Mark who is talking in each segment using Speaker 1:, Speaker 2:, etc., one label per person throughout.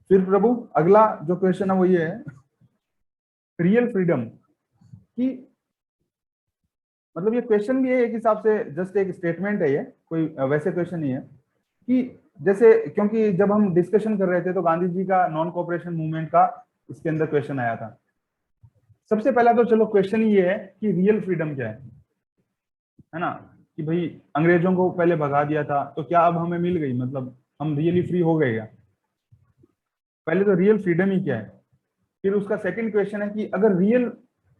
Speaker 1: फिर प्रभु अगला जो क्वेश्चन है वो ये है, रियल फ्रीडम की मतलब ये क्वेश्चन भी है एक हिसाब से, जस्ट एक स्टेटमेंट है, ये कोई वैसे क्वेश्चन नहीं है कि जैसे, क्योंकि जब हम डिस्कशन कर रहे थे तो गांधी जी का नॉन कोऑपरेशन मूवमेंट का इसके अंदर क्वेश्चन आया था। सबसे पहला तो चलो क्वेश्चन ये है कि रियल फ्रीडम क्या है ना, कि भाई अंग्रेजों को पहले भगा दिया था तो क्या अब हमें मिल गई, मतलब हम रियली फ्री हो गए क्या? पहले तो रियल फ्रीडम ही क्या है। फिर उसका सेकंड क्वेश्चन है कि अगर रियल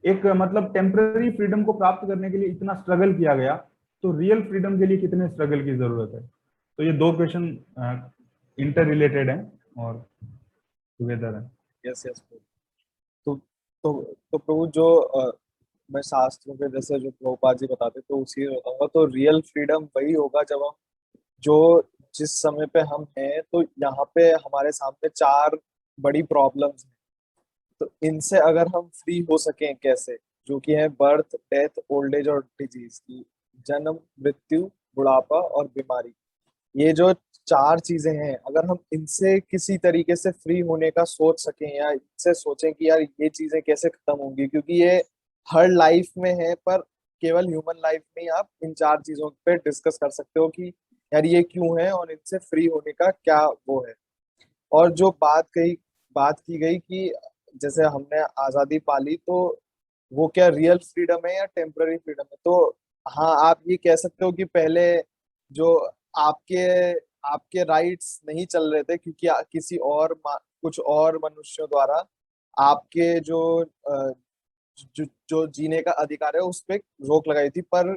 Speaker 1: एक मतलब टेम्पररी फ्रीडम को प्राप्त करने के लिए इतना स्ट्रगल किया गया तो रियल फ्रीडम के लिए कितने स्ट्रगल की जरूरत है। तो ये दो क्वेश्चन इंटर रिलेटेड है और टुगेदर है।
Speaker 2: Yes yes. तो तो तो प्रभु जो मैं शास्त्रों के जैसे जो प्रभुपाद जी बताते तो उसी में बताऊंगा। तो रियल फ्रीडम वही होगा जब हम जो जिस समय पे हम हैं, तो यहाँ पे हमारे सामने चार बड़ी प्रॉब्लम्स हैं। तो इनसे अगर हम फ्री हो सकें कैसे, जो कि है बर्थ, डेथ, ओल्ड एज और डिजीज की, जन्म, मृत्यु, बुढ़ापा और बीमारी। ये जो चार चीजें हैं, अगर हम इनसे किसी तरीके से फ्री होने का सोच सकें या इनसे सोचें कि यार ये चीजें कैसे खत्म होंगी, क्योंकि ये हर लाइफ में है, पर केवल ह्यूमन लाइफ में ही आप इन चार चीजों पे डिस्कस कर सकते हो कि यार ये क्यों है और इनसे फ्री होने का क्या वो है। और जो बात की गई कि जैसे हमने आजादी पाली, तो वो क्या रियल फ्रीडम है या टेम्पररी फ्रीडम है। तो हाँ, आप ये कह सकते हो कि पहले जो आपके आपके राइट्स नहीं चल रहे थे, क्योंकि किसी और कुछ और मनुष्यों द्वारा आपके जो जीने का अधिकार है उस पे रोक लगाई थी। पर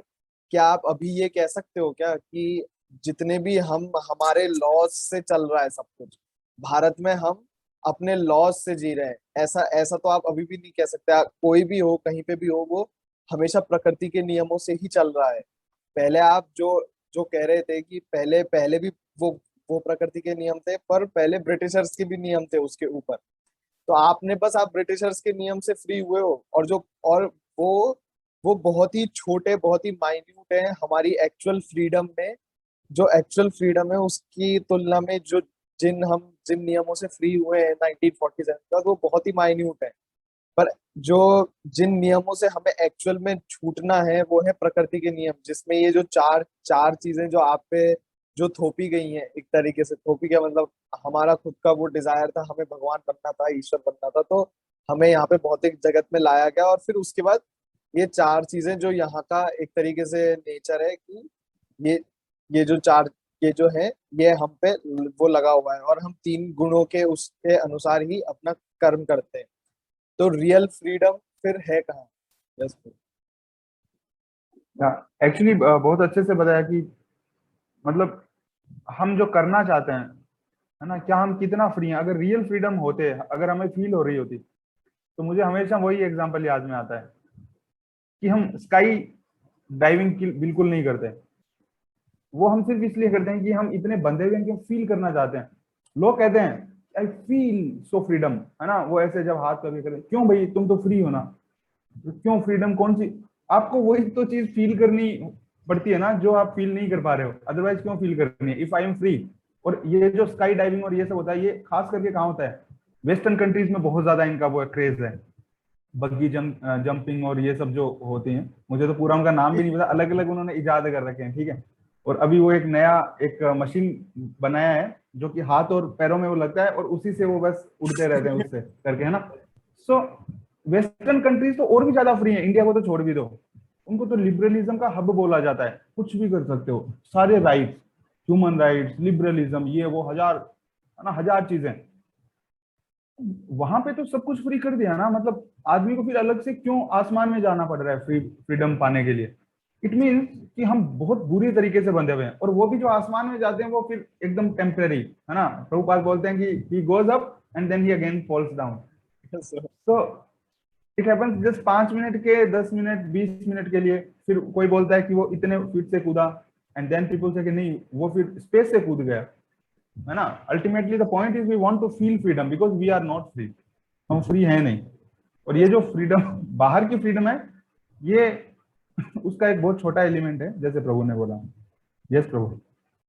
Speaker 2: क्या आप अभी ये कह सकते हो क्या कि जितने भी हम हमारे लॉज से चल रहा है सब कुछ, भारत में हम अपने लॉज से जी रहे हैं, ऐसा ऐसा तो आप अभी भी नहीं कह सकते। कोई भी हो, कहीं पे भी हो, वो हमेशा प्रकृति के नियमों से ही चल रहा है। पहले आप जो जो कह रहे थे कि पहले पहले भी वो प्रकृति के नियम थे, पर पहले ब्रिटिशर्स के भी नियम थे उसके ऊपर। तो आप ब्रिटिशर्स के नियम से फ्री हुए हो, और वो बहुत ही छोटे, बहुत ही माइन्यूट है हमारी एक्चुअल फ्रीडम में। जो एक्चुअल फ्रीडम है उसकी तुलना में जो जिन नियमों से फ्री हुए हैं 1947 तक, वो बहुत ही माइन्यूट है। पर जो जिन नियमों से हमें एक्चुअल में छूटना है वो है प्रकृति के नियम, जिसमें ये जो चार चार चीजें जो आप पे जो थोपी गई हैं, एक तरीके से थोपी क्या मतलब, हमारा खुद का वो डिजायर था, हमें भगवान बनना था, ईश्वर बनना था, तो हमें यहाँ पे भौतिक जगत में लाया गया। और फिर उसके बाद ये चार चीजें जो यहाँ का एक तरीके से नेचर है कि ये ये जो चार ये जो है ये हम पे वो लगा हुआ है, और हम तीन गुणों के उसके अनुसार ही अपना कर्म करते हैं। तो रियल फ्रीडम फिर है कहाँ? यस।
Speaker 1: एक्चुअली बहुत अच्छे से बताया कि मतलब हम जो करना चाहते हैं है ना, क्या हम कितना फ्री हैं। अगर रियल फ्रीडम होते, अगर हमें फील हो रही होती, तो मुझे हमेशा वही एग्जांपल याद में आता है कि हम स्काई डाइविंग बिल्कुल नहीं करते। वो हम सिर्फ इसलिए करते हैं कि हम इतने बंधे हुए हैं कि हम फील करना चाहते हैं। लोग कहते हैं आई फील सो फ्रीडम, है ना, वो ऐसे जब हाथ कभी करें, क्यों भाई तुम तो फ्री हो ना, तो क्यों फ्रीडम कौन सी? आपको वही तो चीज फील करनी पड़ती है ना जो आप फील नहीं कर पा रहे हो, अदरवाइज क्यों फील करनी है इफ आई एम फ्री। और ये जो स्काई डाइविंग और ये सब होता है, ये खास करके कहाँ होता है? वेस्टर्न कंट्रीज में बहुत ज्यादा इनका वो क्रेज है, बग्गी जंपिंग और ये सब जो होती हैं। मुझे तो पूरा उनका नाम भी नहीं पता, अलग अलग उन्होंने इजाद कर रखे हैं, ठीक है। और अभी वो एक नया एक मशीन बनाया है जो कि हाथ और पैरों में वो लगता है और उसी से वो बस उड़ते रहते हैं उससे करके, है ना। सो वेस्टर्न कंट्रीज तो और भी ज्यादा फ्री है, इंडिया को तो छोड़ भी दो। उनको तो लिबरलिज्म का हब बोला जाता है, कुछ भी कर सकते हो, सारे राइट्स, ह्यूमन राइट्स, लिबरलिज्म, ये वो हजार, है ना, हजार चीजें। वहां पे तो सब कुछ फ्री कर दिया ना, मतलब आदमी को फिर अलग से क्यों आसमान में जाना पड़ रहा है फ्रीडम पाने के लिए? इट मीन्स कि हम बहुत बुरी तरीके से बंधे हुए हैं, और वो भी जो आसमान में जाते हैं वो फिर एकदम टेम्परेरी, है ना। प्रभुपाद बोलते हैं कि he goes up and then he again falls down. तो इट हैपेंस जस्ट 5 मिनट के, 10 मिनट, 20 मिनट के लिए। फिर कोई बोलता है कि वो इतने फीट से कूदा, एंड देन पीपल से कि नहीं वो फिर स्पेस से कूद गया, है ना। Ultimately the point is we want to feel freedom because we are not free, हम फ्री है नहीं। और ये जो फ्रीडम बाहर की फ्रीडम है, ये उसका एक बहुत छोटा एलिमेंट है, जैसे प्रभु ने बोला। यस प्रभु।